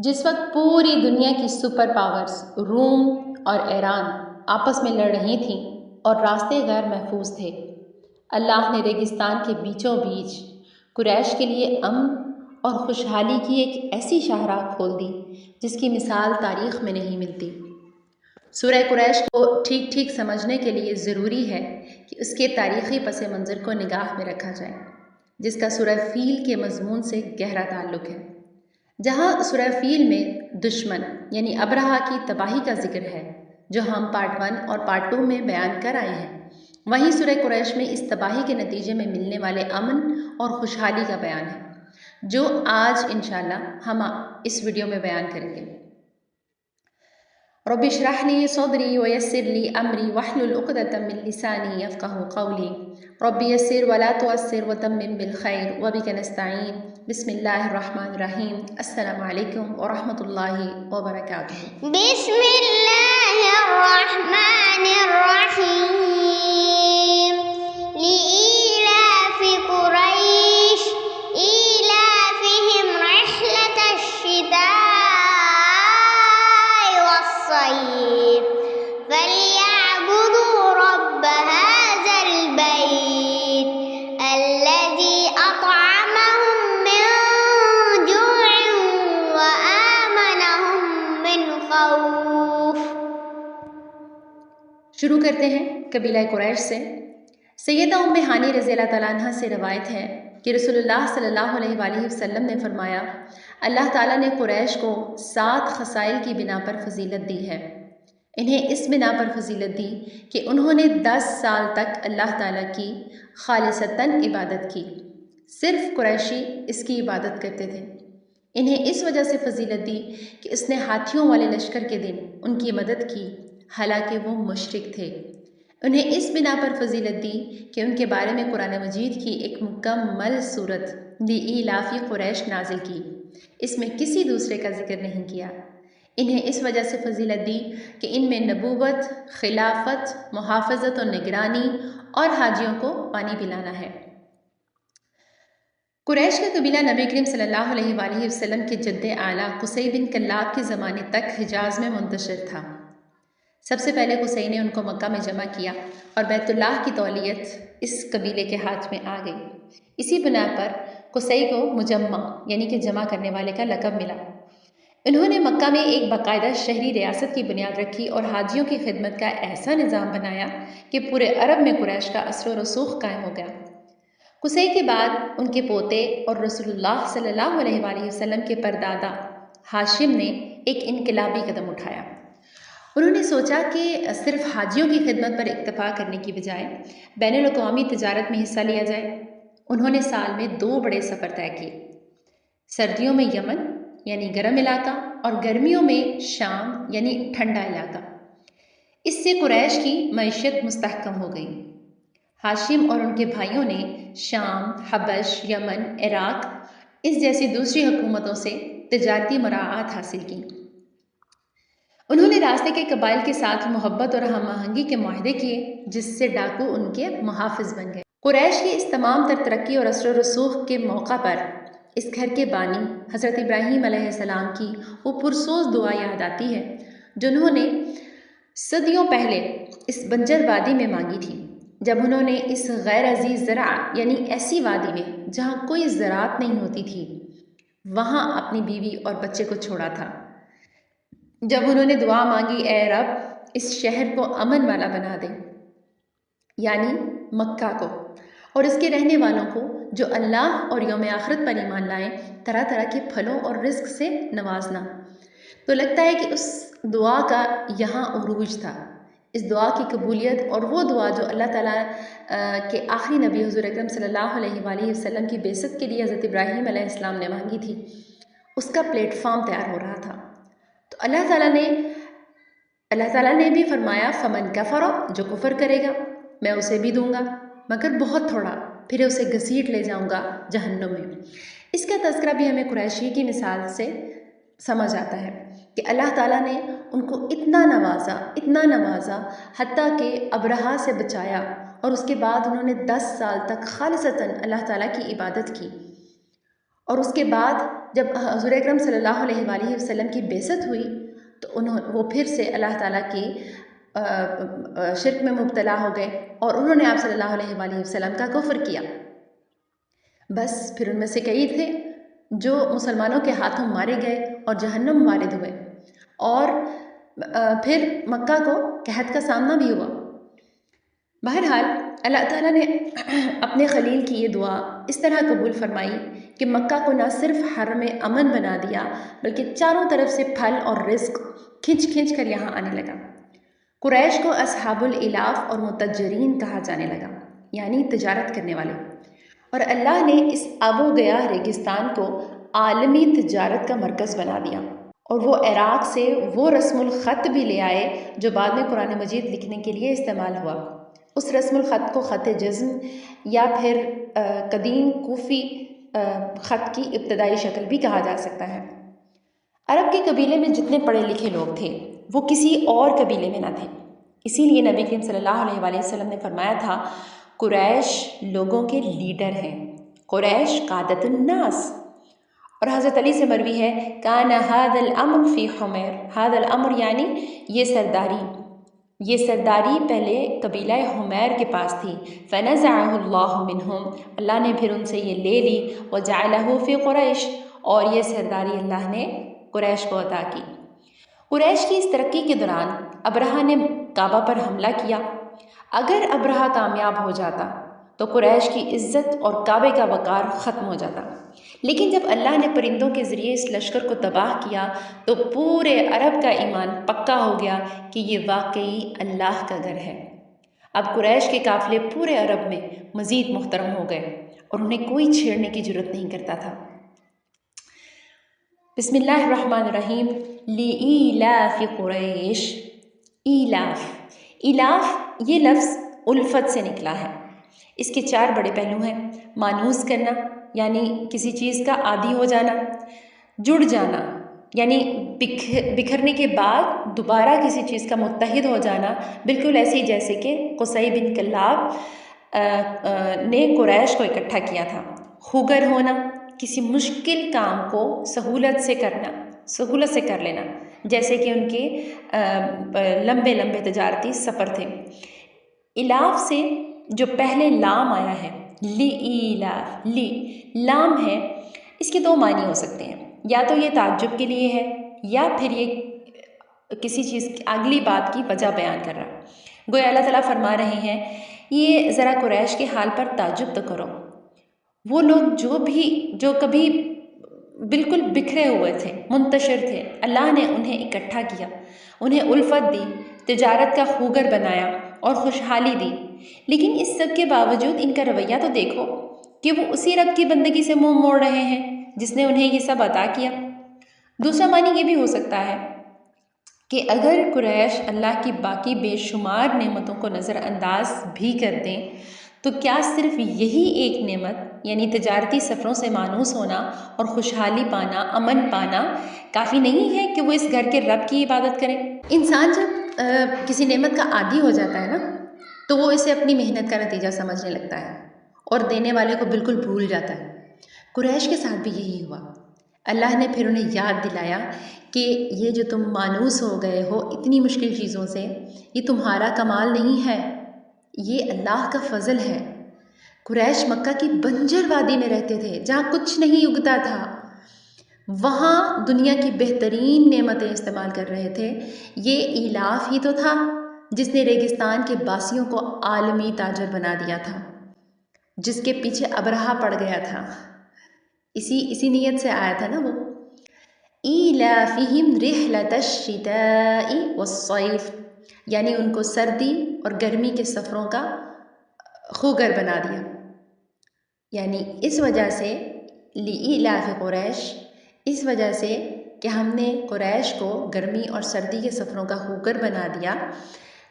جس وقت پوری دنیا کی سپر پاورز روم اور ایران آپس میں لڑ رہی تھیں اور راستے غیر محفوظ تھے، اللہ نے ریگستان کے بیچوں بیچ قریش کے لیے امن اور خوشحالی کی ایک ایسی شاہراہ کھول دی جس کی مثال تاریخ میں نہیں ملتی۔ سورہ قریش کو ٹھیک ٹھیک سمجھنے کے لیے ضروری ہے کہ اس کے تاریخی پس منظر کو نگاہ میں رکھا جائے، جس کا سورہ فیل کے مضمون سے گہرا تعلق ہے۔ جہاں سورہ فیل میں دشمن یعنی ابرہہ کی تباہی کا ذکر ہے، جو ہم پارٹ 1 اور پارٹ 2 میں بیان کر آئے ہیں، وہیں سورہ قریش میں اس تباہی کے نتیجے میں ملنے والے امن اور خوشحالی کا بیان ہے، جو آج انشاءاللہ ہم اس ویڈیو میں بیان کریں گے۔ رب اشرح لي صدري ويسر لي أمري واحلل عقدة من لساني يفقهوا قولي رب يسر ولا تعسر وتمم بالخير وبك نستعين بسم الله الرحمن الرحيم السلام عليكم ورحمة الله وبركاته بسم الله الرحمن الرحيم لإيلاف قريش إيلافهم رحلة الشتاء والصيف فليعبدوا رب هذا البيت الذي أطعمهم من جوع وآمنهم من خوف۔ شروع کرتے ہیں قبیلہ قریش سے۔ سیدہ ام ہانی رضی اللہ تعالیٰ عنہ سے روایت ہے کہ رسول اللہ صلی اللہ علیہ وآلہ وسلم نے فرمایا، اللہ تعالیٰ نے قریش کو 7 خصائل کی بنا پر فضیلت دی ہے۔ انہیں اس بنا پر فضیلت دی کہ انہوں نے 10 سال تک اللہ تعالیٰ کی خالصتاً عبادت کی، صرف قریشی اس کی عبادت کرتے تھے۔ انہیں اس وجہ سے فضیلت دی کہ اس نے ہاتھیوں والے لشکر کے دن ان کی مدد کی، حالانکہ وہ مشرک تھے۔ انہیں اس بنا پر فضیلت دی کہ ان کے بارے میں قرآن مجید کی ایک مکمل صورت لإیلاف قریش نازل کی، اس میں کسی دوسرے کا ذکر نہیں کیا۔ انہیں اس وجہ سے فضیلت دی کہ ان میں نبوت، خلافت، محافظت و نگرانی اور حاجیوں کو پانی پلانا ہے۔ قریش کا قبیلہ نبی کریم صلی اللہ علیہ وآلہ وسلم کے جد اعلیٰ قصی بن کلاب کے زمانے تک حجاز میں منتشر تھا۔ سب سے پہلے قصی نے ان کو مکہ میں جمع کیا اور بیت اللہ کی تولیت اس قبیلے کے ہاتھ میں آ گئی۔ اسی بنا پر قصی کو مجمع یعنی کہ جمع کرنے والے کا لقب ملا۔ انہوں نے مکہ میں ایک باقاعدہ شہری ریاست کی بنیاد رکھی اور حاجیوں کی خدمت کا ایسا نظام بنایا کہ پورے عرب میں قریش کا اثر و رسوخ قائم ہو گیا۔ قصی کے بعد ان کے پوتے اور رسول اللہ صلی اللہ علیہ وآلہ وسلم کے پردادا ہاشم نے ایک انقلابی قدم اٹھایا۔ انہوں نے سوچا کہ صرف حاجیوں کی خدمت پر اکتفا کرنے کی بجائے بین الاقوامی تجارت میں حصہ لیا جائے۔ انہوں نے سال میں 2 بڑے سفر طے کیے، سردیوں میں یمن یعنی گرم علاقہ اور گرمیوں میں شام یعنی ٹھنڈا علاقہ۔ اس سے قریش کی معیشت مستحکم ہو گئی۔ ہاشم اور ان کے بھائیوں نے شام، حبش، یمن، عراق اس جیسی دوسری حکومتوں سے تجارتی مراعات حاصل کی۔ انہوں نے راستے کے قبائل کے ساتھ محبت اور ہم آہنگی کے معاہدے کیے، جس سے ڈاکو ان کے محافظ بن گئے۔ قریش کی اس تمام تر ترقی اور اثر و رسوخ کے موقع پر اس گھر کے بانی حضرت ابراہیم علیہ السلام کی وہ پرسوز دعا یاد آتی ہے جنہوں نے صدیوں پہلے اس بنجر وادی میں مانگی تھی، جب انہوں نے اس غیر عزیز زرع یعنی ایسی وادی میں جہاں کوئی زراعت نہیں ہوتی تھی، وہاں اپنی بیوی اور بچے کو چھوڑا تھا۔ جب انہوں نے دعا مانگی، اے رب اس شہر کو امن والا بنا دے، یعنی مکہ کو، اور اس کے رہنے والوں کو جو اللہ اور یوم آخرت پر ایمان لائیں، طرح طرح کے پھلوں اور رزق سے نوازنا، تو لگتا ہے کہ اس دعا کا یہاں عروج تھا۔ اس دعا کی قبولیت اور وہ دعا جو اللہ تعالیٰ کے آخری نبی حضور اکرم صلی اللہ علیہ وآلہ وسلم کی بعثت کے لیے حضرت ابراہیم علیہ السلام نے مانگی تھی، اس کا پلیٹ فارم تیار ہو رہا تھا۔ تو اللہ تعالیٰ نے بھی فرمایا، فمن کفر، جو کفر کرے گا میں اسے بھی دوں گا مگر بہت تھوڑا، پھر اسے گھسیٹ لے جاؤں گا جہنم میں۔ اس کا تذکرہ بھی ہمیں قریشی کی مثال سے سمجھ آتا ہے کہ اللہ تعالیٰ نے ان کو اتنا نوازا حتیٰ کہ ابرہہ سے بچایا، اور اس کے بعد انہوں نے 10 سال تک خالصتاً اللہ تعالیٰ کی عبادت کی، اور اس کے بعد جب حضور اکرم صلی اللہ علیہ وآلہ وسلم کی بعثت ہوئی تو وہ پھر سے اللہ تعالیٰ کی شرک میں مبتلا ہو گئے اور انہوں نے آپ صلی اللہ علیہ وآلہ وسلم کا کفر کیا۔ بس پھر ان میں سے کئی تھے جو مسلمانوں کے ہاتھوں مارے گئے اور جہنم وارد ہوئے، اور پھر مکہ کو قحط کا سامنا بھی ہوا۔ بہرحال اللہ تعالیٰ نے اپنے خلیل کی یہ دعا اس طرح قبول فرمائی کہ مکہ کو نہ صرف حرم امن بنا دیا بلکہ چاروں طرف سے پھل اور رزق کھنچ کھنچ کر یہاں آنے لگا۔ قریش کو اصحاب الالاف اور متجرین کہا جانے لگا، یعنی تجارت کرنے والے، اور اللہ نے اس آب و گیا ریگستان کو عالمی تجارت کا مرکز بنا دیا، اور وہ عراق سے وہ رسم الخط بھی لے آئے جو بعد میں قرآن مجید لکھنے کے لیے استعمال ہوا۔ اس رسم الخط کو خط جزم یا پھر قدیم کوفی خط کی ابتدائی شکل بھی کہا جا سکتا ہے۔ عرب کے قبیلے میں جتنے پڑھے لکھے لوگ تھے وہ کسی اور قبیلے میں نہ تھے، اسی لیے نبی کریم صلی اللہ علیہ وآلہ وسلم نے فرمایا تھا قریش لوگوں کے لیڈر ہیں، قریش قادت الناس۔ اور حضرت علی سے مروی ہے کان ھذا الامر فی حمیر، ھذا الامر یعنی یہ سرداری پہلے قبیلہ حمیر کے پاس تھی، فنزعہ اللہ منہم، اللہ نے پھر ان سے یہ لے لی، وجعلہ فی قریش، اور یہ سرداری اللہ نے قریش کو عطا کی۔ قریش کی اس ترقی کے دوران ابرہہ نے کعبہ پر حملہ کیا۔ اگر ابرہہ کامیاب ہو جاتا تو قریش کی عزت اور کعبے کا وقار ختم ہو جاتا، لیکن جب اللہ نے پرندوں کے ذریعے اس لشکر کو تباہ کیا تو پورے عرب کا ایمان پکا ہو گیا کہ یہ واقعی اللہ کا گھر ہے۔ اب قریش کے قافلے پورے عرب میں مزید محترم ہو گئے اور انہیں کوئی چھیڑنے کی جرت نہیں کرتا تھا۔ بسم اللہ الرحمن الرحیم۔ لِإِيلَافِ قریش، ایلاف یہ لفظ الفت سے نکلا ہے۔ اس کے 4 بڑے پہلو ہیں: مانوس کرنا یعنی کسی چیز کا عادی ہو جانا، جڑ جانا یعنی بکھرنے کے بعد دوبارہ کسی چیز کا متحد ہو جانا، بالکل ایسے ہی جیسے کہ قصی بن کلاب نے قریش کو اکٹھا کیا تھا۔ خوگر ہونا، کسی مشکل کام کو سہولت سے کر لینا، جیسے کہ ان کے لمبے تجارتی سفر تھے۔ الاف سے جو پہلے لام آیا ہے، لِإِيلَاف، لام ہے، اس کے 2 معنی ہو سکتے ہیں، یا تو یہ تعجب کے لیے ہے یا پھر یہ کسی چیز کی اگلی بات کی وجہ بیان کر رہا ہے۔ گویا اللہ تعالیٰ فرما رہے ہیں یہ ذرا قریش کے حال پر تعجب تو کرو، وہ لوگ جو کبھی بالکل بکھرے ہوئے تھے، منتشر تھے، اللہ نے انہیں اکٹھا کیا، انہیں الفت دی، تجارت کا خوگر بنایا اور خوشحالی دی، لیکن اس سب کے باوجود ان کا رویہ تو دیکھو کہ وہ اسی رب کی بندگی سے منہ موڑ رہے ہیں جس نے انہیں یہ سب عطا کیا۔ دوسرا معنی یہ بھی ہو سکتا ہے کہ اگر قریش اللہ کی باقی بے شمار نعمتوں کو نظر انداز بھی کر دیں تو کیا صرف یہی ایک نعمت یعنی تجارتی سفروں سے مانوس ہونا اور خوشحالی پانا، امن پانا کافی نہیں ہے کہ وہ اس گھر کے رب کی عبادت کریں؟ انسان جب کسی نعمت کا عادی ہو جاتا ہے نا تو وہ اسے اپنی محنت کا نتیجہ سمجھنے لگتا ہے اور دینے والے کو بالکل بھول جاتا ہے۔ قریش کے ساتھ بھی یہی ہوا۔ اللہ نے پھر انہیں یاد دلایا کہ یہ جو تم مانوس ہو گئے ہو اتنی مشکل چیزوں سے، یہ تمہارا کمال نہیں ہے، یہ اللہ کا فضل ہے۔ قریش مکہ کی بنجر وادی میں رہتے تھے جہاں کچھ نہیں اگتا تھا، وہاں دنیا کی بہترین نعمتیں استعمال کر رہے تھے۔ یہ ایلاف ہی تو تھا جس نے ریگستان کے باسیوں کو عالمی تاجر بنا دیا تھا، جس کے پیچھے ابرہہ پڑ گیا تھا، اسی نیت سے آیا تھا نا وہ۔ ایلافہم رحلۃ الشتاء والصیف، یعنی ان کو سردی اور گرمی کے سفروں کا خوگر بنا دیا، یعنی اس وجہ سے لإیلاف قریش، اس وجہ سے کہ ہم نے قریش کو گرمی اور سردی کے سفروں کا خوگر بنا دیا۔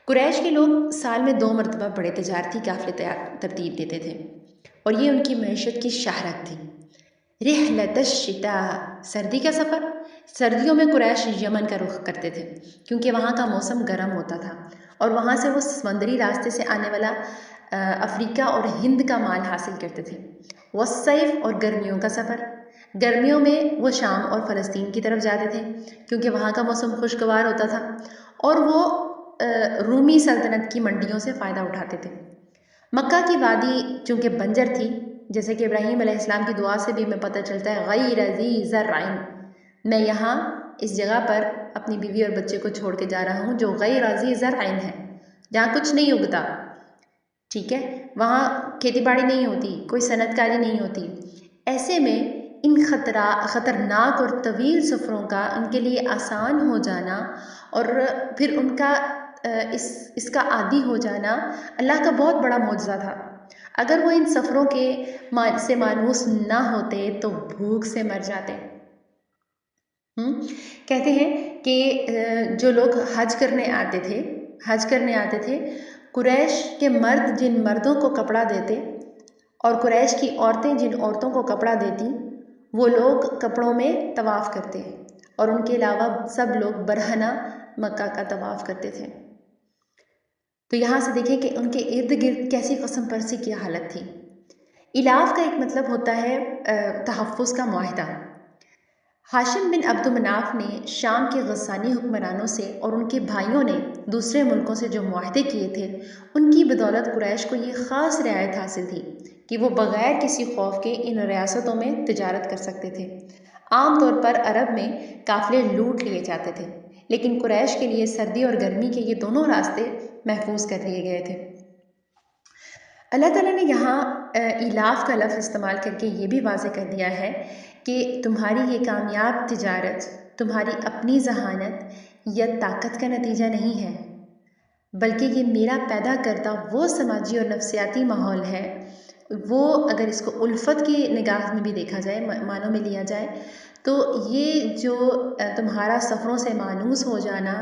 قریش کے لوگ سال میں 2 مرتبہ بڑے تجارتی قافلے ترتیب دیتے تھے اور یہ ان کی معیشت کی شہرت تھی۔ رحلۃ الشتاء، سردی کا سفر، سردیوں میں قریش یمن کا رخ کرتے تھے کیونکہ وہاں کا موسم گرم ہوتا تھا اور وہاں سے وہ سمندری راستے سے آنے والا افریقہ اور ہند کا مال حاصل کرتے تھے۔ والصیف، اور گرمیوں کا سفر، گرمیوں میں وہ شام اور فلسطین کی طرف جاتے تھے کیونکہ وہاں کا موسم خوشگوار ہوتا تھا، اور وہ رومی سلطنت کی منڈیوں سے فائدہ اٹھاتے تھے۔ مکہ کی وادی چونکہ بنجر تھی، جیسے کہ ابراہیم علیہ السلام کی دعا سے بھی ہمیں پتہ چلتا ہے، غیر ذی زرع، میں یہاں اس جگہ پر اپنی بیوی اور بچے کو چھوڑ کے جا رہا ہوں جو غیر ذی زرع ہے، جہاں کچھ نہیں اگتا، ٹھیک ہے، وہاں کھیتی باڑی نہیں ہوتی، کوئی صنعت کاری نہیں ہوتی۔ ایسے میں ان خطرناک اور طویل سفروں کا ان کے لیے آسان ہو جانا اور پھر ان کا اس کا عادی ہو جانا اللہ کا بہت بڑا معجزہ تھا۔ اگر وہ ان سفروں سے مانوس نہ ہوتے تو بھوک سے مر جاتے۔ کہتے ہیں کہ جو لوگ حج کرنے آتے تھے، قریش کے مرد جن مردوں کو کپڑا دیتے اور قریش کی عورتیں جن عورتوں کو کپڑا دیتی، وہ لوگ کپڑوں میں طواف کرتے اور ان کے علاوہ سب لوگ برہنہ مکہ کا طواف کرتے تھے۔ تو یہاں سے دیکھیں کہ ان کے ارد گرد کیسی قسم پرسی کی حالت تھی۔ الاف کا ایک مطلب ہوتا ہے تحفظ کا معاہدہ۔ ہاشم بن عبد مناف نے شام کے غسانی حکمرانوں سے اور ان کے بھائیوں نے دوسرے ملکوں سے جو معاہدے کیے تھے، ان کی بدولت قریش کو یہ خاص رعایت حاصل تھی کہ وہ بغیر کسی خوف کے ان ریاستوں میں تجارت کر سکتے تھے۔ عام طور پر عرب میں قافلے لوٹ لیے جاتے تھے، لیکن قریش کے لیے سردی اور گرمی کے یہ دونوں راستے محفوظ کر لیے گئے تھے۔ اللہ تعالیٰ نے یہاں الاف کا لفظ استعمال کر کے یہ بھی واضح کر دیا ہے کہ تمہاری یہ کامیاب تجارت تمہاری اپنی ذہانت یا طاقت کا نتیجہ نہیں ہے، بلکہ یہ میرا پیدا کردہ وہ سماجی اور نفسیاتی ماحول ہے، وہ اگر اس کو الفت کی نگاہ میں بھی دیکھا جائے، معنوں میں لیا جائے، تو یہ جو تمہارا سفروں سے مانوس ہو جانا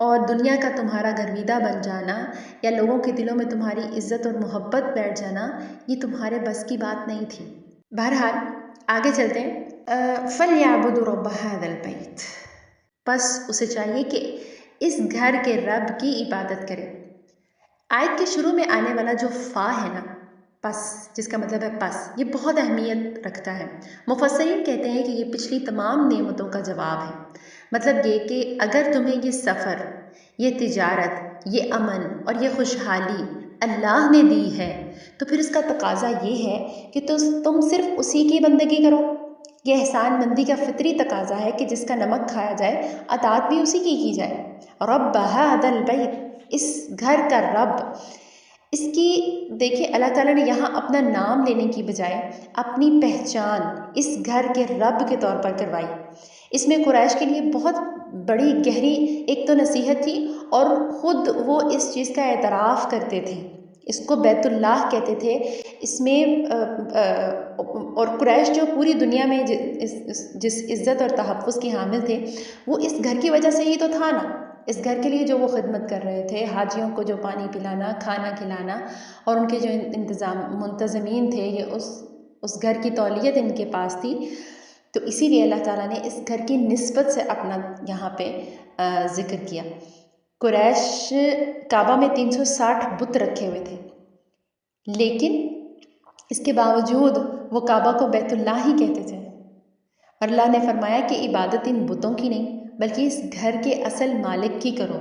اور دنیا کا تمہارا گرویدہ بن جانا یا لوگوں کے دلوں میں تمہاری عزت اور محبت بیٹھ جانا، یہ تمہارے بس کی بات نہیں تھی۔ بہرحال آگے چلتے ہیں۔ فَلْيَعْبُدُوا رَبَّ هَذَا الْبَيْتِ، پس اسے چاہیے کہ اس گھر کے رب کی عبادت کرے۔ آیت کے شروع میں آنے والا جو فا ہے نا، پس، جس کا مطلب ہے پس، یہ بہت اہمیت رکھتا ہے۔ مفسرین کہتے ہیں کہ یہ پچھلی تمام نعمتوں کا جواب ہے۔ مطلب یہ کہ اگر تمہیں یہ سفر، یہ تجارت، یہ امن اور یہ خوشحالی اللہ نے دی ہے تو پھر اس کا تقاضا یہ ہے کہ تم صرف اسی کی بندگی کرو۔ یہ احسان مندی کا فطری تقاضا ہے کہ جس کا نمک کھایا جائے، اطاعت بھی اسی کی جائے۔ رب ھذا البیت، اس گھر کا رب، اس کی دیکھیں اللہ تعالیٰ نے یہاں اپنا نام لینے کی بجائے اپنی پہچان اس گھر کے رب کے طور پر کروائی۔ اس میں قریش کے لیے بہت بڑی گہری ایک تو نصیحت تھی، اور خود وہ اس چیز کا اعتراف کرتے تھے، اس کو بیت اللہ کہتے تھے۔ اس میں اور قریش جو پوری دنیا میں جس عزت اور تحفظ کی حامل تھے، وہ اس گھر کی وجہ سے ہی تو تھا نا۔ اس گھر کے لیے جو وہ خدمت کر رہے تھے، حاجیوں کو جو پانی پلانا، کھانا کھلانا، اور ان کے جو منتظمین تھے، یہ اس گھر کی تولیت ان کے پاس تھی۔ تو اسی لیے اللہ تعالیٰ نے اس گھر کی نسبت سے اپنا یہاں پہ ذکر کیا۔ قریش کعبہ میں 360 بت رکھے ہوئے تھے، لیکن اس کے باوجود وہ کعبہ کو بیت اللہ ہی کہتے تھے، اور اللہ نے فرمایا کہ عبادت ان بتوں کی نہیں بلکہ اس گھر کے اصل مالک کی کرو۔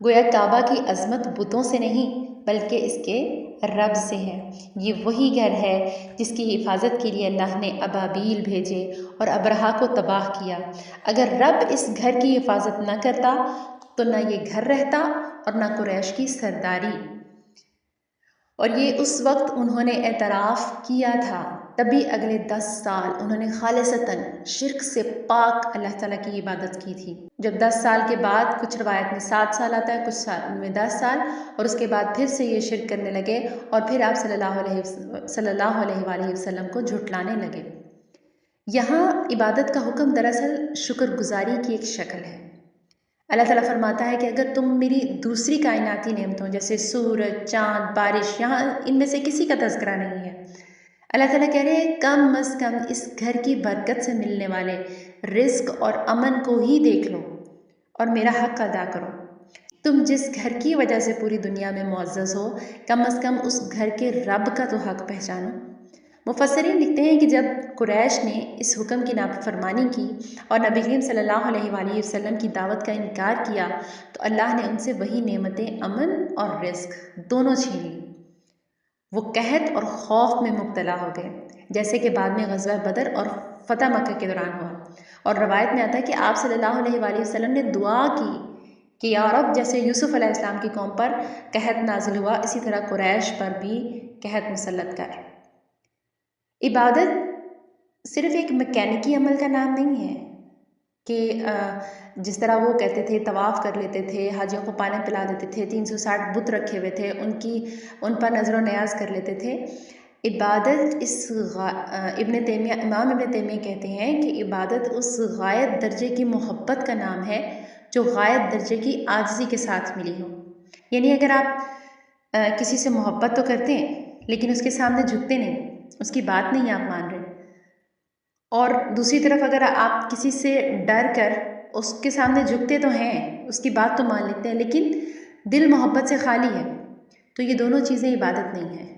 گویا کعبہ کی عظمت بتوں سے نہیں بلکہ اس کے رب سے ہے۔ یہ وہی گھر ہے جس کی حفاظت کے لیے اللہ نے ابابیل بھیجے اور ابرہا کو تباہ کیا۔ اگر رب اس گھر کی حفاظت نہ کرتا تو نہ یہ گھر رہتا اور نہ قریش کی سرداری۔ اور یہ اس وقت انہوں نے اعتراف کیا تھا، تبھی اگلے 10 سال انہوں نے خالصتاً شرک سے پاک اللہ تعالیٰ کی عبادت کی تھی۔ جب 10 سال کے بعد، کچھ روایت میں 7 سال آتا ہے، کچھ میں 10 سال، اور اس کے بعد پھر سے یہ شرک کرنے لگے اور پھر آپ صلی اللہ علیہ وآلہ وسلم کو جھٹلانے لگے۔ یہاں عبادت کا حکم دراصل شکر گزاری کی ایک شکل ہے۔ اللہ تعالیٰ فرماتا ہے کہ اگر تم میری دوسری کائناتی نعمتوں جیسے سورج، چاند، بارش، یہاں ان میں سے کسی کا تذکرہ نہیں ہے، اللہ تعالیٰ کہہ رہے ہیں کم از کم اس گھر کی برکت سے ملنے والے رزق اور امن کو ہی دیکھ لو اور میرا حق ادا کرو۔ تم جس گھر کی وجہ سے پوری دنیا میں معزز ہو، کم از کم اس گھر کے رب کا تو حق پہچانو۔ مفسرین لکھتے ہیں کہ جب قریش نے اس حکم کی نافرمانی کی اور نبی کریم صلی اللہ علیہ وآلہ وسلم کی دعوت کا انکار کیا تو اللہ نے ان سے وہی نعمتیں امن اور رزق دونوں چھین لی۔ وہ قحط اور خوف میں مبتلا ہو گئے، جیسے کہ بعد میں غزوہ بدر اور فتح مکہ کے دوران ہوا۔ اور روایت میں آتا ہے کہ آپ صلی اللہ علیہ وآلہ وسلم نے دعا کی کہ یا رب، جیسے یوسف علیہ السلام کی قوم پر قحط نازل ہوا اسی طرح قریش پر بھی قحط مسلط کر۔ عبادت صرف ایک میکینکی عمل کا نام نہیں ہے کہ جس طرح وہ کہتے تھے طواف کر لیتے تھے، حاجیوں کو پانی پلا دیتے تھے، 360 بت رکھے ہوئے تھے، ان پر نظر و نیاز کر لیتے تھے۔ عبادت امام ابن تیمیہ کہتے ہیں کہ عبادت اس غایت درجے کی محبت کا نام ہے جو غایت درجے کی عاجزی کے ساتھ ملی ہو۔ یعنی اگر آپ کسی سے محبت تو کرتے ہیں لیکن اس کے سامنے جھکتے نہیں، اس کی بات نہیں آپ مان رہے، اور دوسری طرف اگر آپ کسی سے ڈر کر اس کے سامنے جھکتے تو ہیں، اس کی بات تو مان لیتے ہیں لیکن دل محبت سے خالی ہے، تو یہ دونوں چیزیں عبادت نہیں ہیں۔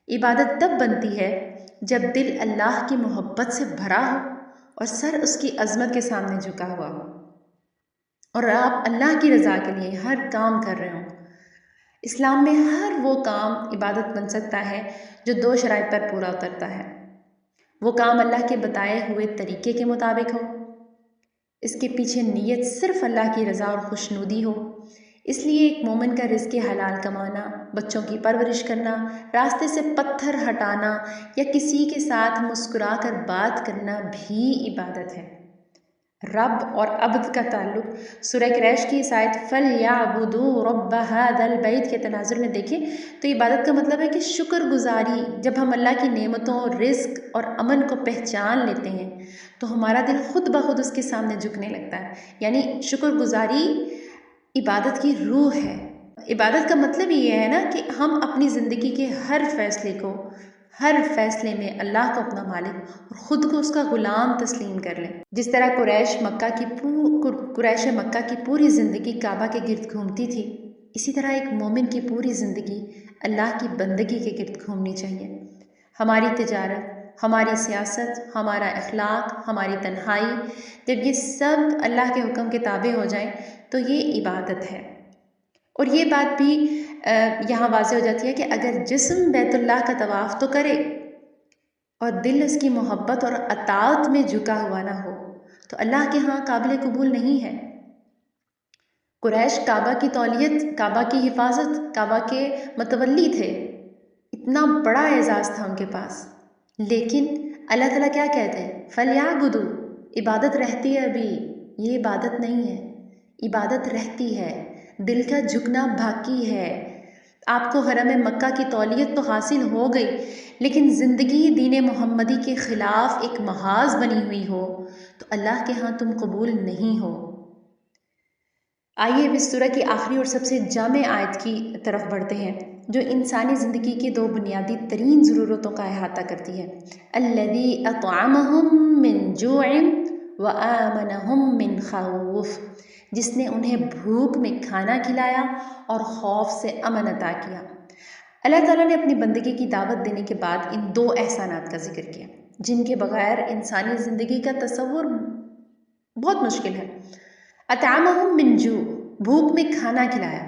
عبادت تب بنتی ہے جب دل اللہ کی محبت سے بھرا ہو اور سر اس کی عظمت کے سامنے جھکا ہوا ہو، اور آپ اللہ کی رضا کے لیے ہر کام کر رہے ہوں۔ اسلام میں ہر وہ کام عبادت بن سکتا ہے جو دو شرائط پر پورا اترتا ہے۔ وہ کام اللہ کے بتائے ہوئے طریقے کے مطابق ہو، اس کے پیچھے نیت صرف اللہ کی رضا اور خوشنودی ہو۔ اس لیے ایک مومن کا رزق حلال کمانا، بچوں کی پرورش کرنا، راستے سے پتھر ہٹانا یا کسی کے ساتھ مسکرا کر بات کرنا بھی عبادت ہے۔ رب اور عبد کا تعلق سورہ قریش کی اس آیت فَلْيَعْبُدُوا رَبَّ هَذَا الْبَيْتِ کے تناظر میں دیکھیں تو عبادت کا مطلب ہے کہ شکر گزاری۔ جب ہم اللہ کی نعمتوں، رزق اور امن کو پہچان لیتے ہیں تو ہمارا دل خود بخود اس کے سامنے جھکنے لگتا ہے۔ یعنی شکر گزاری عبادت کی روح ہے۔ عبادت کا مطلب یہ ہے نا کہ ہم اپنی زندگی کے ہر فیصلے میں اللہ کو اپنا مالک اور خود کو اس کا غلام تسلیم کر لیں۔ جس طرح قریش مکہ کی پوری زندگی کعبہ کے گرد گھومتی تھی، اسی طرح ایک مومن کی پوری زندگی اللہ کی بندگی کے گرد گھومنی چاہیے۔ ہماری تجارت، ہماری سیاست، ہمارا اخلاق، ہماری تنہائی، جب یہ سب اللہ کے حکم کے تابع ہو جائیں تو یہ عبادت ہے۔ اور یہ بات بھی یہاں واضح ہو جاتی ہے کہ اگر جسم بیت اللہ کا طواف تو کرے اور دل اس کی محبت اور اطاعت میں جھکا ہوا نہ ہو تو اللہ کے ہاں قابل قبول نہیں ہے۔ قریش کعبہ کی تولیت، کعبہ کی حفاظت، کعبہ کے متولی تھے، اتنا بڑا اعزاز تھا ان کے پاس، لیکن اللہ تعالیٰ کیا کہتے ہیں؟ فَلْيَعْبُدُوا، عبادت رہتی ہے ابھی، یہ عبادت نہیں ہے۔ عبادت رہتی ہے، دل کا جھکنا باقی ہے۔ آپ کو حرم مکہ کی تولیت تو حاصل ہو گئی، لیکن زندگی دین محمدی کے خلاف ایک محاذ بنی ہوئی ہو تو اللہ کے ہاں تم قبول نہیں ہو۔ آئیے اس سورہ کی آخری اور سب سے جامع آیت کی طرف بڑھتے ہیں جو انسانی زندگی کی دو بنیادی ترین ضرورتوں کا احاطہ کرتی ہے۔ الذی اطعمہم من جوع وآمنہم من خوف، جس نے انہیں بھوک میں کھانا کھلایا اور خوف سے امن عطا کیا۔ اللہ تعالیٰ نے اپنی بندگی کی دعوت دینے کے بعد ان دو احسانات کا ذکر کیا جن کے بغیر انسانی زندگی کا تصور بہت مشکل ہے۔ اطعمہم من جوع، بھوک میں کھانا کھلایا۔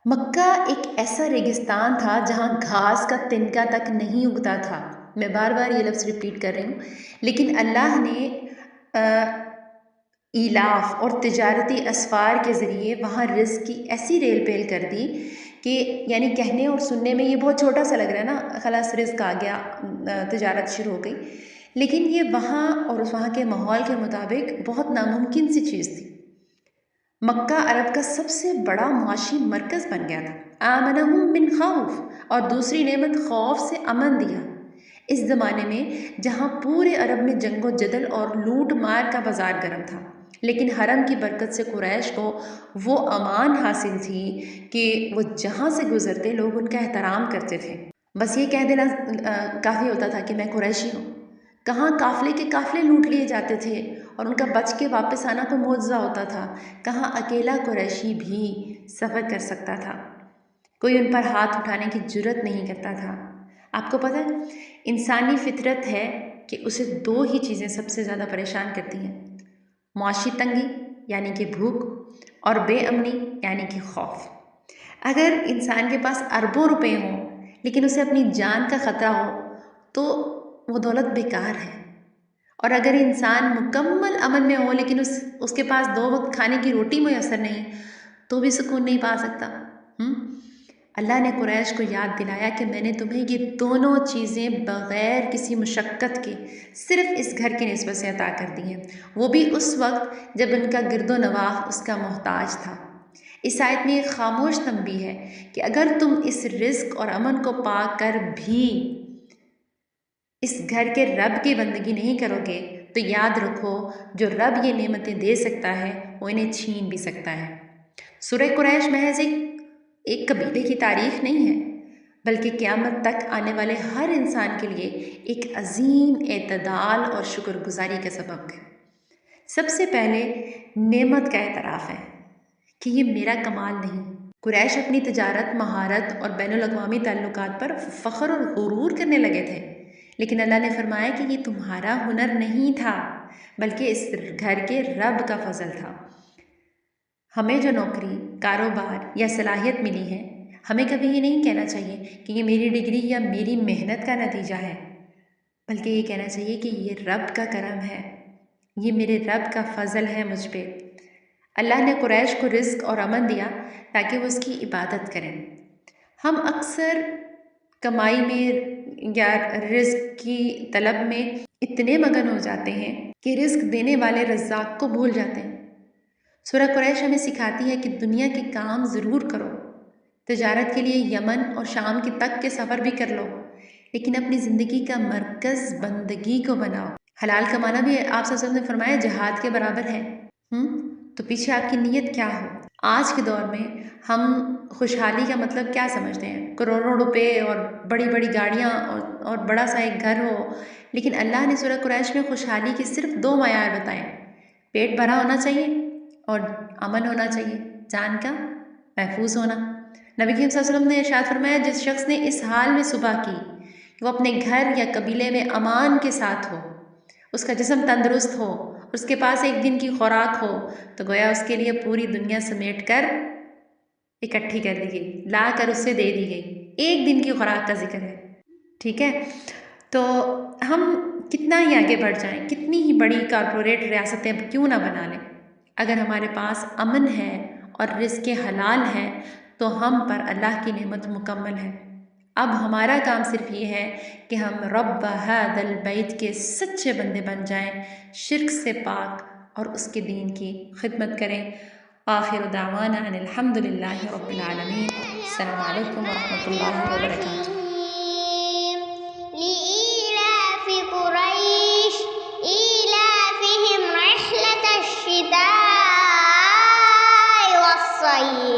مکہ ایک ایسا ریگستان تھا جہاں گھاس کا تنکا تک نہیں اگتا تھا۔ میں بار بار یہ لفظ ریپیٹ کر رہی ہوں، لیکن اللہ نے ایلاف اور تجارتی اسفار کے ذریعے وہاں رزق کی ایسی ریل پیل کر دی کہ یعنی کہنے اور سننے میں یہ بہت چھوٹا سا لگ رہا ہے نا، خلاص رزق آ گیا، تجارت شروع ہو گئی، لیکن یہ وہاں اور وہاں کے ماحول کے مطابق بہت ناممکن سی چیز تھی۔ مکہ عرب کا سب سے بڑا معاشی مرکز بن گیا تھا۔ آمنہم من خوف، اور دوسری نعمت خوف سے امن دیا۔ اس زمانے میں جہاں پورے عرب میں جنگ و جدل اور لوٹ مار کا بازار گرم تھا، لیکن حرم کی برکت سے قریش کو وہ امان حاصل تھی کہ وہ جہاں سے گزرتے لوگ ان کا احترام کرتے تھے۔ بس یہ کہہ دینا کافی ہوتا تھا کہ میں قریشی ہوں۔ کہاں قافلے کے قافلے لوٹ لیے جاتے تھے اور ان کا بچ کے واپس آنا کو معجزہ ہوتا تھا، کہاں اکیلا قریشی بھی سفر کر سکتا تھا، کوئی ان پر ہاتھ اٹھانے کی جرت نہیں کرتا تھا۔ آپ کو پتہ ہے انسانی فطرت ہے کہ اسے دو ہی چیزیں سب سے زیادہ پریشان کرتی ہیں، معاشی تنگی یعنی کہ بھوک، اور بے امنی یعنی کہ خوف۔ اگر انسان کے پاس اربوں روپے ہوں لیکن اسے اپنی جان کا خطرہ ہو تو وہ دولت بیکار ہے، اور اگر انسان مکمل امن میں ہو لیکن اس کے پاس 2 وقت کھانے کی روٹی میسر نہیں تو بھی سکون نہیں پا سکتا۔ اللہ نے قریش کو یاد دلایا کہ میں نے تمہیں یہ دونوں چیزیں بغیر کسی مشقت کے صرف اس گھر کی نسبت سے عطا کر دی ہیں، وہ بھی اس وقت جب ان کا گرد و نواح اس کا محتاج تھا۔ اس آیت میں ایک خاموش تنبیہ ہے کہ اگر تم اس رزق اور امن کو پا کر بھی اس گھر کے رب کی بندگی نہیں کرو گے تو یاد رکھو جو رب یہ نعمتیں دے سکتا ہے وہ انہیں چھین بھی سکتا ہے۔ سورہ قریش محض ایک قبیلے کی تاریخ نہیں ہے بلکہ قیامت تک آنے والے ہر انسان کے لیے ایک عظیم اعتدال اور شکر گزاری کا سبب ہے۔ سب سے پہلے نعمت کا اعتراف ہے کہ یہ میرا کمال نہیں۔ قریش اپنی تجارت، مہارت اور بین الاقوامی تعلقات پر فخر اور غرور کرنے لگے تھے، لیکن اللہ نے فرمایا کہ یہ تمہارا ہنر نہیں تھا بلکہ اس گھر کے رب کا فضل تھا۔ ہمیں جو نوکری، کاروبار یا صلاحیت ملی ہے، ہمیں کبھی یہ نہیں کہنا چاہیے کہ یہ میری ڈگری یا میری محنت کا نتیجہ ہے، بلکہ یہ کہنا چاہیے کہ یہ رب کا کرم ہے، یہ میرے رب کا فضل ہے مجھ پہ۔ اللہ نے قریش کو رزق اور امن دیا تاکہ وہ اس کی عبادت کریں۔ ہم اکثر کمائی میں یا رزق کی طلب میں اتنے مگن ہو جاتے ہیں کہ رزق دینے والے رزاق کو بھول جاتے ہیں۔ سورہ قریش ہمیں سکھاتی ہے کہ دنیا کے کام ضرور کرو، تجارت کے لیے یمن اور شام کی تک کے سفر بھی کر لو، لیکن اپنی زندگی کا مرکز بندگی کو بناؤ۔ حلال کمانا بھی آپ صلی اللہ علیہ وسلم نے فرمایا جہاد کے برابر ہے۔ تو پیچھے آپ کی نیت کیا ہو؟ آج کے دور میں ہم خوشحالی کا مطلب کیا سمجھتے ہیں؟ کروڑوں روپے اور بڑی بڑی گاڑیاں اور بڑا سا ایک گھر ہو، لیکن اللہ نے سورہ قریش میں خوشحالی کے صرف 2 معیار بتائے: پیٹ بھرا ہونا چاہیے اور امن ہونا چاہیے، جان کا محفوظ ہونا۔ نبی کریم صلی اللہ علیہ وسلم نے ارشاد فرمایا جس شخص نے اس حال میں صبح کی کہ وہ اپنے گھر یا قبیلے میں امان کے ساتھ ہو، اس کا جسم تندرست ہو، اس کے پاس ایک دن کی خوراک ہو، تو گویا اس کے لیے پوری دنیا سمیٹ کر اکٹھی کر دی گئی، لا کر اس سے دے دی گئی۔ ایک دن کی خوراک کا ذکر ہے، ٹھیک ہے؟ تو ہم کتنا ہی آگے بڑھ جائیں، کتنی ہی بڑی کارپوریٹ ریاستیں کیوں نہ بنا لیں، اگر ہمارے پاس امن ہے اور رزق حلال ہے تو ہم پر اللہ کی نعمت مکمل ہے۔ اب ہمارا کام صرف یہ ہے کہ ہم رب ھذا البیت کے سچے بندے بن جائیں، شرک سے پاک، اور اس کے دین کی خدمت کریں۔ آخر دعوانا ان الحمد للہ رب العالمین۔ السلام علیکم ورحمۃ اللہ وبرکاتہ۔ لإيلاف قريش إيلافهم رحلة الشتاء والصيف